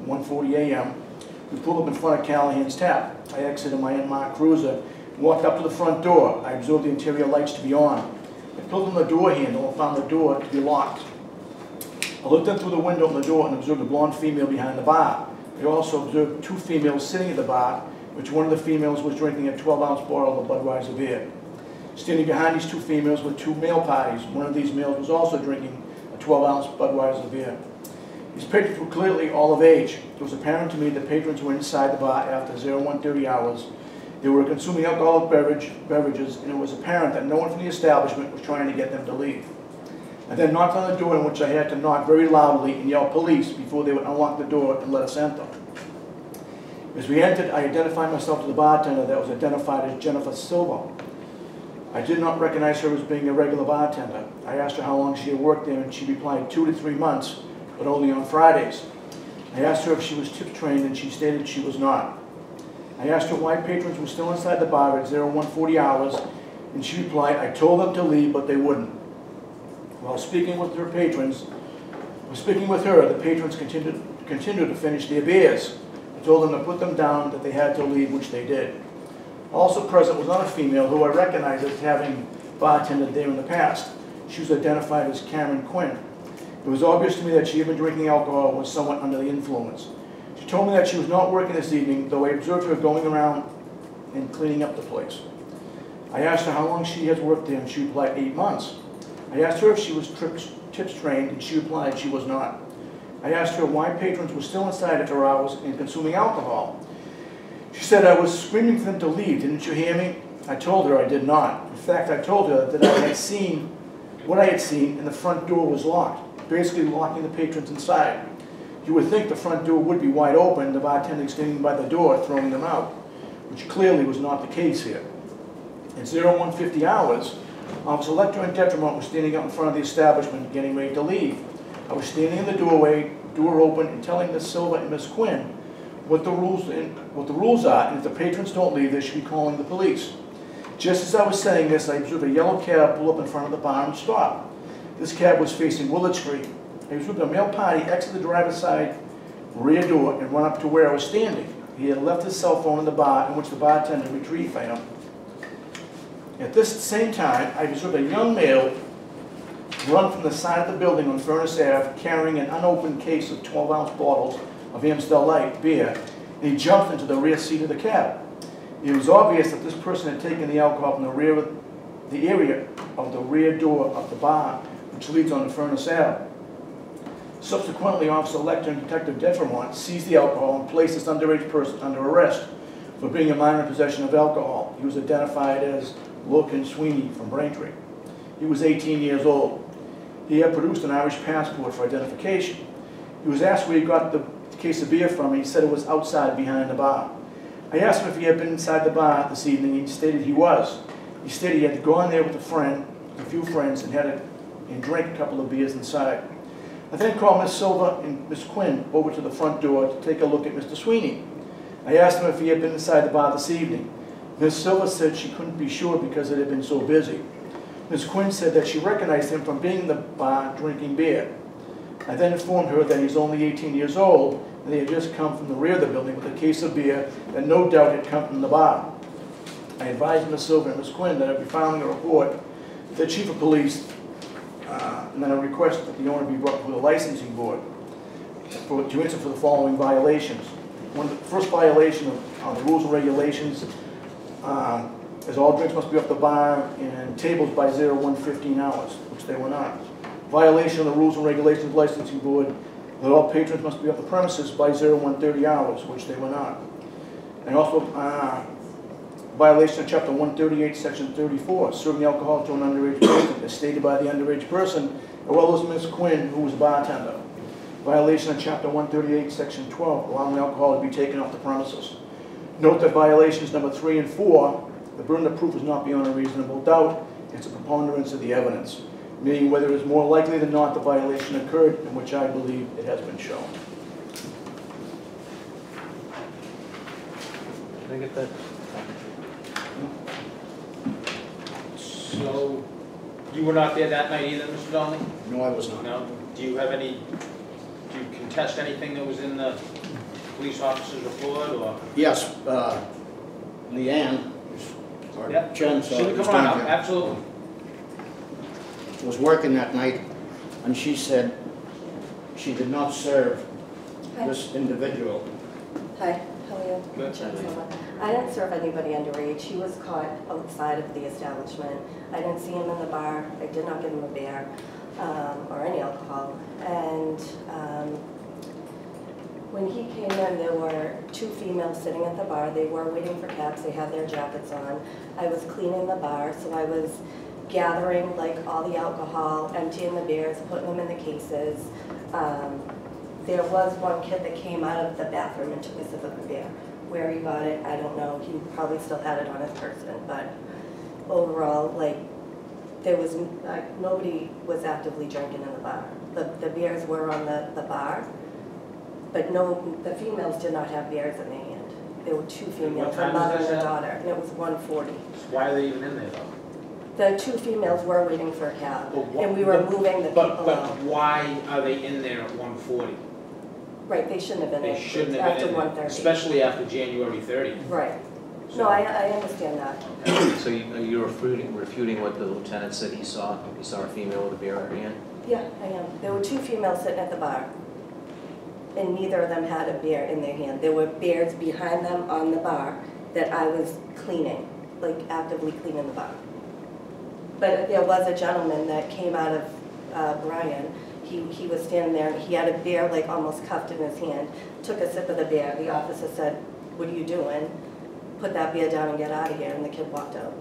1:40 a.m., we pulled up in front of Callahan's Tap. I exited my unmarked cruiser, walked up to the front door. I observed the interior lights to be on. I pulled on the door handle and found the door to be locked. I looked in through the window on the door and observed a blonde female behind the bar. I also observed 2 females sitting at the bar, which one of the females was drinking a 12-ounce bottle of Budweiser beer. Standing behind these 2 females were 2 male parties. One of these males was also drinking a 12-ounce Budweiser beer. These patrons were clearly all of age. It was apparent to me that patrons were inside the bar after 0130 hours. They were consuming alcoholic beverages, and it was apparent that no one from the establishment was trying to get them to leave. I then knocked on the door, in which I had to knock very loudly and yell police before they would unlock the door and let us enter. As we entered, I identified myself to the bartender that was identified as Jennifer Silva. I did not recognize her as being a regular bartender. I asked her how long she had worked there, and she replied 2 to 3 months, but only on Fridays. I asked her if she was tip trained, and she stated she was not. I asked her why patrons were still inside the bar at 0140 hours, and she replied, I told them to leave, but they wouldn't. While speaking with her, the patrons continued to finish their beers. I told them to put them down, that they had to leave, which they did. Also present was another female who I recognized as having bartended there in the past. She was identified as Karen Quinn. It was obvious to me that she had been drinking alcohol and was somewhat under the influence. She told me that she was not working this evening, though I observed her going around and cleaning up the place. I asked her how long she has worked there, and she replied 8 months. I asked her if she was tips trained, and she replied she was not. I asked her why patrons were still inside after hours and consuming alcohol. She said, I was screaming for them to leave. Didn't you hear me? I told her I did not. In fact, I told her that I had seen what I had seen, and the front door was locked, basically locking the patrons inside. You would think the front door would be wide open, the bartender standing by the door throwing them out, which clearly was not the case here. At 0150 hours, Officer Lecter and Detriment were standing out in front of the establishment, getting ready to leave. I was standing in the doorway, door open, and telling Miss Silva and Miss Quinn what the rules are, and if the patrons don't leave, they should be calling the police. Just as I was saying this, I observed a yellow cab pull up in front of the bar and stop. This cab was facing Willard Street. I observed a male party exit the driver's side rear door and run up to where I was standing. He had left his cell phone in the bar, in which the bartender retrieved for him. At this same time, I observed a young male run from the side of the building on Furnace Ave carrying an unopened case of 12-ounce bottles of Amstel Light beer, and he jumped into the rear seat of the cab. It was obvious that this person had taken the alcohol from the area of the rear door of the bar, which leads on to Furnace Ave. Subsequently, Officer Lecter and Detective Detremont seized the alcohol and placed this underage person under arrest for being a minor in possession of alcohol. He was identified as Logan Sweeney from Braintree. He was 18 years old. He had produced an Irish passport for identification. He was asked where he got the case of beer from, and he said it was outside behind the bar. I asked him if he had been inside the bar this evening, and he stated he was. He stated he had gone there with a few friends, and drank a couple of beers inside. I then called Miss Silva and Miss Quinn over to the front door to take a look at Mr. Sweeney. I asked him if he had been inside the bar this evening. Miss Silva said she couldn't be sure because it had been so busy. Miss Quinn said that she recognized him from being in the bar drinking beer. I then informed her that he's only 18 years old and they had just come from the rear of the building with a case of beer that no doubt had come from the bar. I advised Miss Silva and Miss Quinn that I'd be filing a report to the Chief of Police, and then I requested that the owner be brought to the licensing board to answer for the following violations. The first violation of the rules and regulations is all drinks must be off the bar and tables by 0115 hours, which they were not. Violation of the rules and regulations of the licensing board that all patrons must be off the premises by 0130 hours, which they were not. And also violation of Chapter 138, Section 34, serving alcohol to an underage person, as stated by the underage person, as well as Ms. Quinn, who was a bartender. Violation of Chapter 138, Section 12, allowing alcohol to be taken off the premises. Note that violations number 3 and 4, the burden of proof is not beyond a reasonable doubt. It's a preponderance of the evidence, meaning whether it is more likely than not the violation occurred, in which I believe it has been shown. Can I get that? So, you were not there that night either, Mr. Donnelly? No, I was not. No? Do you contest anything that was in the police officer's report, or? Yes, Leanne, or Yeah. Jen, Come on up, absolutely. was working that night, and she said she did not serve this individual. Hi, how are you? Good. I didn't serve anybody underage. He was caught outside of the establishment. I didn't see him in the bar. I did not give him a beer or any alcohol. And when he came in, there were 2 females sitting at the bar. They were waiting for cabs. They had their jackets on. I was cleaning the bar, so I was gathering like all the alcohol, emptying the beers, putting them in the cases. There was one kid that came out of the bathroom and took a sip of a beer. Where he got it, I don't know. He probably still had it on his person, but overall, like, there was, nobody was actively drinking in the bar. The beers were on the bar, but no, the females did not have beers in their hand. There were two females, What time a mother is and a this at? daughter, and it was 1:40. Why are they even in there though? The two females were waiting for a cab, But what- and we were moving the But people out. why are they in there at 1:40? Right, they shouldn't have been They in shouldn't have after been in there, 1:30. especially after January 30th. Right. So- No, I understand that. So you're refuting what the lieutenant said he saw? He saw a female with a beer in her hand? Yeah, I am. There were two females sitting at the bar, and neither of them had a beer in their hand. There were beers behind them on the bar that I was cleaning, like actively cleaning the bar. But there was a gentleman that came out of Bryan. He was standing there, and he had a beer like almost cupped in his hand, took a sip of the beer. The officer said, "What are you doing? Put that beer down and get out of here," and the kid walked out.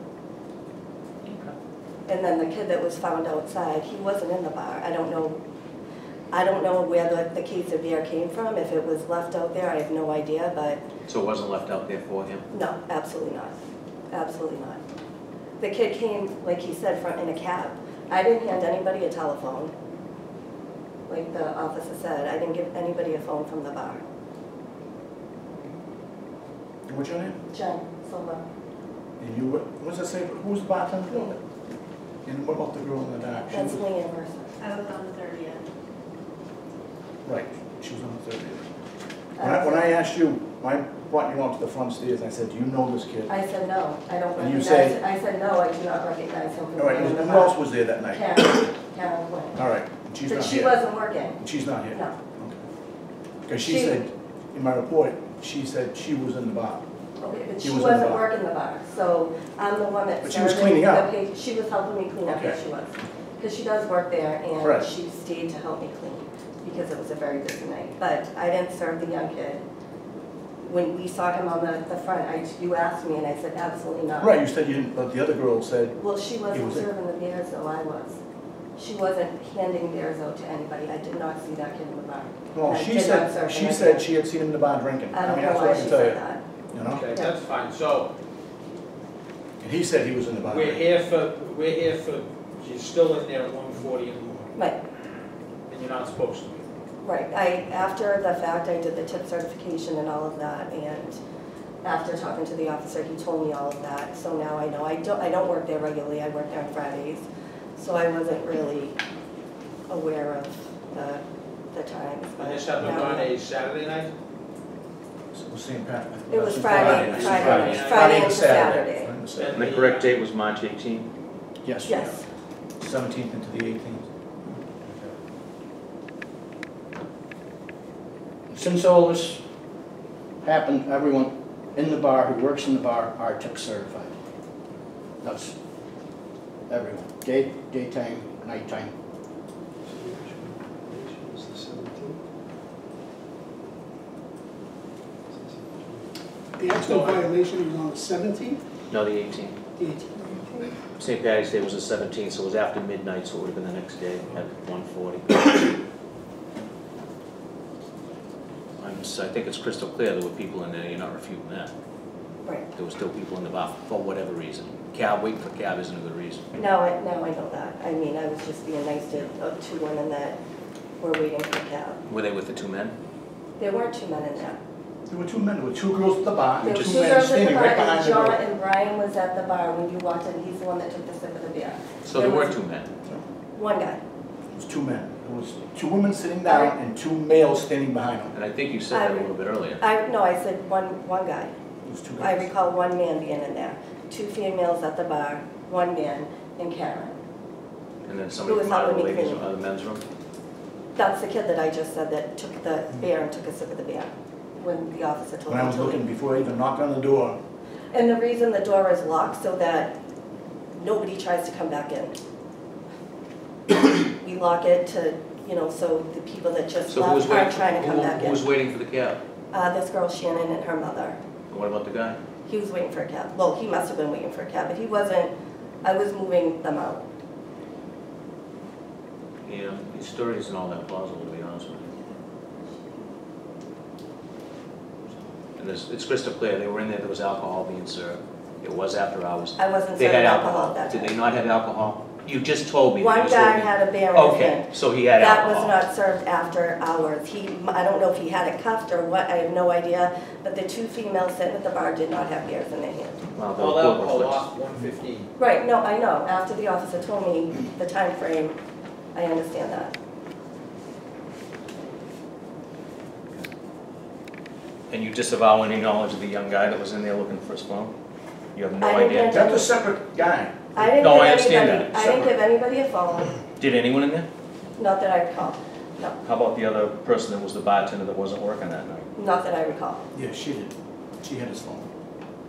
And then the kid that was found outside, he wasn't in the bar. I don't know where the case of beer came from. If it was left out there, I have no idea, but So it wasn't left out there for him? no, absolutely not. Absolutely not. The kid came, like he said, in a cab. I didn't hand anybody a telephone. Like the officer said, I didn't give anybody a phone from the bar. What's your name? Jen Silva. And you, what's that say, who's the bartender? Me. And what about the girl in the dark? She That's was- Leanne Mercer. I was on the 30th. Right, she was on the 30th. When I asked you, when I brought you out to the front stairs, I said, do you know this kid? I said, no, I don't And you recognize, say- I said, no, I do not recognize him from All right, being in the who bar. else was there that night? Karen Quinn. All right, she's But not she here. wasn't working. She's not here? No. Okay. Because she She- said, in my report, she said she was in the bar. Okay, but She she was in the wasn't bar. working the bar, so I'm the one that But she was started cleaning up. the She was helping me clean up, yes, Okay. she was. Because she does work there, and Right. she stayed to help me clean, because it was a very busy night. But I didn't serve the young kid. When we saw him on the front, you asked me, and I said, absolutely not. Right, you said you didn't, but the other girl said, Well, she wasn't was it? serving the beers, though I was. She wasn't handing beers out to anybody. I did not see that kid in the bar. well, I she did not serve said, she him. said she had seen him in the bar drinking. I don't mean, know that's why what I she can tell said you. that. You know? Okay, that's fine. So And he said he was in the bar. we're here for, she's still in there at 1:40 in the morning, Right. and you're not supposed to be. Right, after the fact, I did the tip certification and all of that, and after talking to the officer, he told me all of that, so now I know. I don't work there regularly, I work there on Fridays, so I wasn't really aware of the times. And this happened on a Saturday night? It was St. Patrick. It was Friday Friday night. into Saturday. Friday to Saturday. And the correct date was March 18th? Yes. Yes, 17th into the 18th. Since all this happened, everyone in the bar who works in the bar are tip certified. That's everyone, daytime, nighttime. Was the 17th? The actual violation was on the 17th? No, the 18th. The 18th. St. Patty's Day was the 17th, so it was after midnight, so it would have been the next day at 1:40. I think it's crystal clear there were people in there, you're not refuting that. right. There were still people in the bar for whatever reason. Waiting for cab isn't a good reason. Now I know that. I mean, I was just being nice to two women that were waiting for a cab. Were they with the two men? There weren't two men in there. There were two men, there were two girls at the bar, There and were two two men girls at the standing bar, right behind and the John door. and Brian was at the bar when you walked in. He's the one that took the sip of the beer. So there were was two men. One guy. It was two men. There was two women sitting down and two males standing behind them. And I think you said that a little bit earlier. No, I said one guy. It was two I guys. recall one man being in there. Two females at the bar, one man, and Karen. And then somebody Who was from out of the helping me ladies' clean. the men's room? That's the kid that I just said that took the beer and took a sip of the beer when the officer told When I him was to looking, leave. before I even knocked on the door, And the reason the door is locked so that nobody tries to come back in. We lock it to, so the people that just So who was left waiting, aren't trying to come back who was in. waiting for the cab? This girl Shannon and her mother. And what about the guy? He was waiting for a cab. Well, he must have been waiting for a cab, but he wasn't. I was moving them out. Yeah, his story isn't all that plausible, to be honest with you. And it's crystal clear, they were in there was alcohol being served. It was after hours. I wasn't They serving had alcohol at that Did time. they not have alcohol? You just told me. that One it was guy open. had a beer in his Okay, hand. so he had That alcohol. was not served after hours. I don't know if he had it cuffed or what, I have no idea, but the two females sitting at the bar did not have beers in their hand. Well, the All report alcohol reflects- off 1:15. Right, no, I know, after the officer told me the time frame, I understand that. And you disavow any knowledge of the young guy that was in there looking for his phone? You have no I didn't idea? get- That's a separate guy. I didn't No, give I understand anybody, that. I didn't give anybody a phone, Did anyone in there? not that I recall, no, How about the other person that was the bartender that wasn't working that night? not that I recall. Yeah, she did. She had his phone.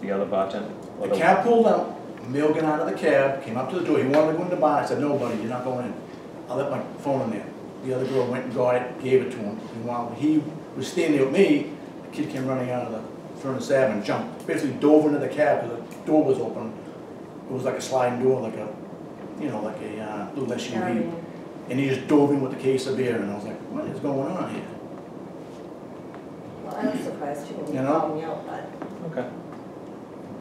The other bartender? Or The cab pulled out, a male got out of the cab, came up to the door, he wanted to go in the bar, I said, no buddy, you're not going in. I left my phone in there. The other girl went and got it, gave it to him, and while he was standing there with me, the kid came running out of the Furnace Ave and jumped, basically dove into the cab because the door was open. It was like a sliding door, like a, you know, like a little SUV. And he just dove in with the case of beer, and I was like, what is going on here? Well, I was surprised too when You you know? called me out, but. Okay.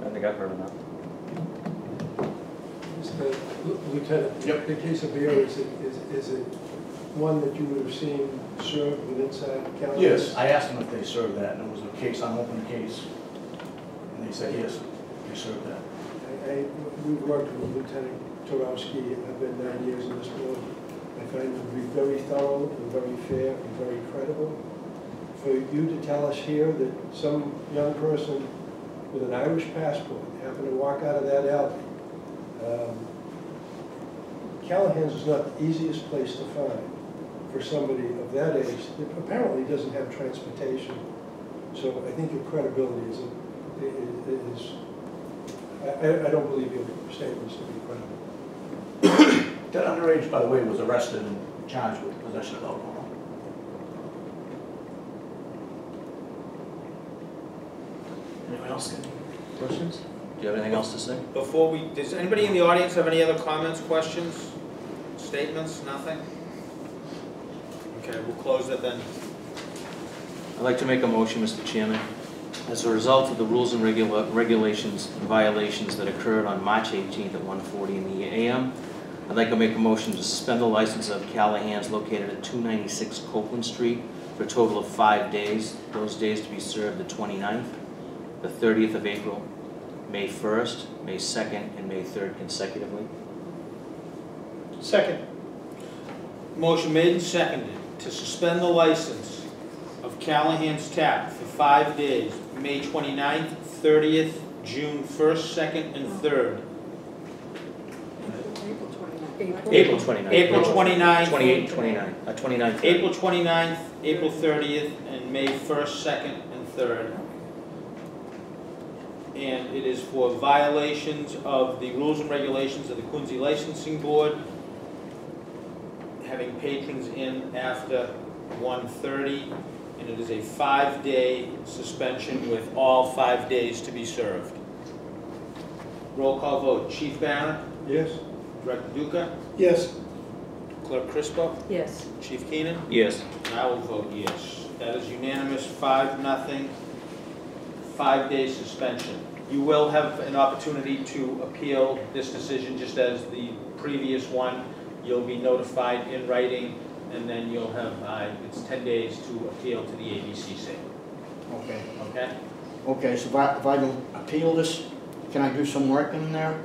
I think I've heard enough. Lieutenant, Yep. the case of beer, is it one that you would have seen served with inside Callahan's? Yes, I asked them if they served that, and it was a case, unopened case. And they said, yes, they served that. We've worked with Lieutenant Turowski, I've been 9 years in this board. I find him to be very thorough and very fair and very credible. For you to tell us here that some young person with an Irish passport happened to walk out of that alley. Callahan's is not the easiest place to find for somebody of that age that apparently doesn't have transportation. So I think your credibility is I don't believe your statements to be credible. That underage, by the way, was arrested and charged with possession of alcohol. Anyone else got any questions? Do you have anything else to say? Before we, does anybody in the audience have any other comments, questions, statements, nothing? Okay, we'll close it then. I'd like to make a motion, Mr. Chairman. As a result of the rules and regulations and violations that occurred on March 18th at 1:40 in the a.m., I'd like to make a motion to suspend the license of Callahan's located at 296 Copeland Street for a total of 5 days. Those days to be served the 29th, the 30th of April, May 1st, May 2nd, and May 3rd consecutively. Second. Motion made and seconded to suspend the license of Callahan's Tap for 5 days, May 29th, 30th, June 1st, 2nd, and 3rd. April 29th. April 29th. 28th, 29th, 29th. April 29th, April 30th, and May 1st, 2nd, and 3rd. And it is for violations of the rules and regulations of the Quincy Licensing Board, having patrons in after 1:30, and it is a 5-day suspension with all 5 days to be served. Roll call vote. Chief Barron? Yes? Director Duca? Yes. Clerk Crispo? Yes. Chief Keenan? Yes. And I will vote yes. That is unanimous, 5-0, 5-day suspension. You will have an opportunity to appeal this decision just as the previous one. You'll be notified in writing, and then you'll have, it's 10 days to appeal to the ABCC. Okay. Okay? Okay, so if I don't appeal this, can I do some work in there?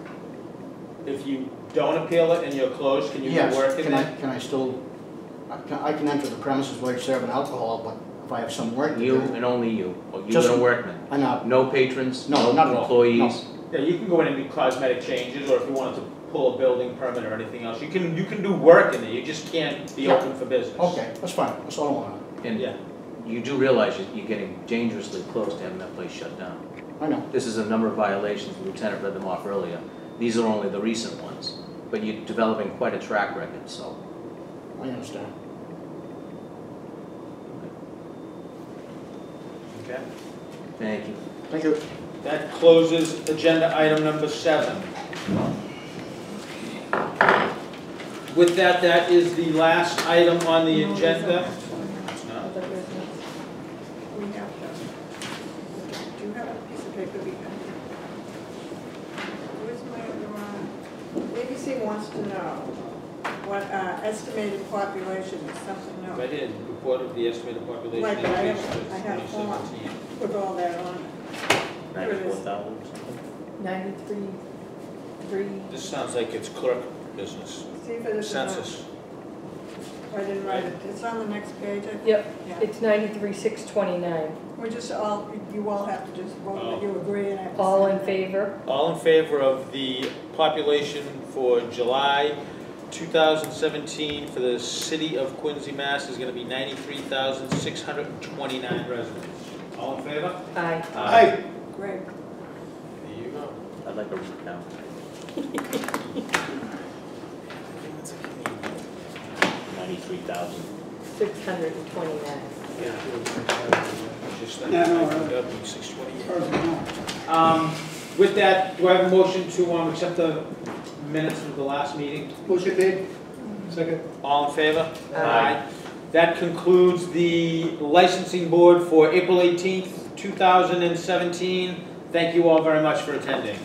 If you don't appeal it and you're closed, can you Yes. work in there? Can I still, I can enter the premises where you're serving alcohol, but if I have some work to do. You and only you, or you Just- and a workman. I know. No patrons, No, not at all. employees. Yeah, you can go in and do cosmetic changes, or if you wanted to pull a building permit or anything else, you can do work in there, you just can't be Yeah. open for business. Okay, that's fine, that's all I want. And Yeah. you do realize you're getting dangerously close to having that place shut down. I know. This is a number of violations, the lieutenant read them off earlier. These are only the recent ones, but you're developing quite a track record, so. I understand. Okay. Thank you. Thank you. That closes agenda item number 7. With that, that is the last item on the agenda. Other business. We have to, do you have a piece of paper behind you? where's my other one? ABC wants to know what estimated population is something else. Right in, report of the estimated population Right, but I increase have- for I have a form. 2017. With all that on it. 94,000 something. 93, This sounds like it's clerk business, See if it is. census. I didn't write it. It's on the next page. I think. Yep, Yeah. it's 93,629. We're just all, you all have to just vote that you agree and I have to All sign in it. favor? All in favor of the population for July 2017 for the city of Quincy, Mass. is going to be 93,629 residents. All in favor? Aye. Aye. Great. There you go. I'd like a recount. 93,000. 629. Yeah. Just like Yeah, no, 628. With that, do I have a motion to accept the minutes of the last meeting? Motion made. Second. All in favor? Aye. That concludes the licensing board for April 18th, 2017. Thank you all very much for attending.